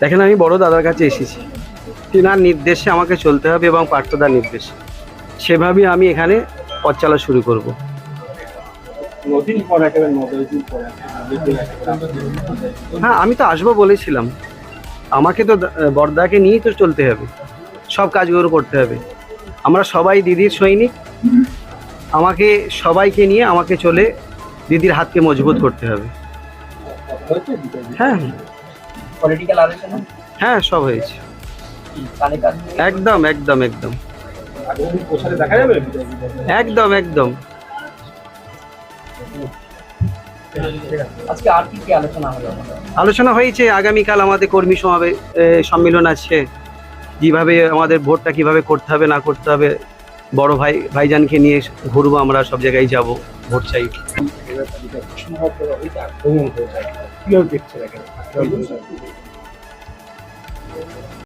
দেখেন, আমি বড় দাদার কাছে এসেছি, তিনার নির্দেশে আমাকে চলতে হবে এবং পার্থদার নির্দেশে সেভাবেই আমি এখানে পথ চলা শুরু করব। হ্যাঁ, আমি তো আসবো বলেছিলাম। আমাকে তো বড়দাকে নিয়েই তো চলতে হবে, সব কাজগুলো করতে হবে। আমরা সবাই দিদির সৈনিক, আমাকে সবাইকে নিয়ে আমাকে চলে দিদির হাতকে মজবুত করতে হবে। হ্যাঁ পলিটিক্যাল আলোচনা হ্যাঁ, সব হয়েছে। কানে কান একদম একদম একদম দেখা যাবে। একদম একদম। আজকে আর কি কি আলোচনা হলো? আলোচনা হয়েছে, আগামীকাল আমাদের কর্মী সম্মেলন আছে, কিভাবে আমাদের ভোটটা কিভাবে করতে হবে না করতে হবে। বড় ভাইজানকে নিয়ে ঘুরবো, আমরা সব জায়গায় যাব, ভোট চাই। কিভাবে দেখছে দেখেন।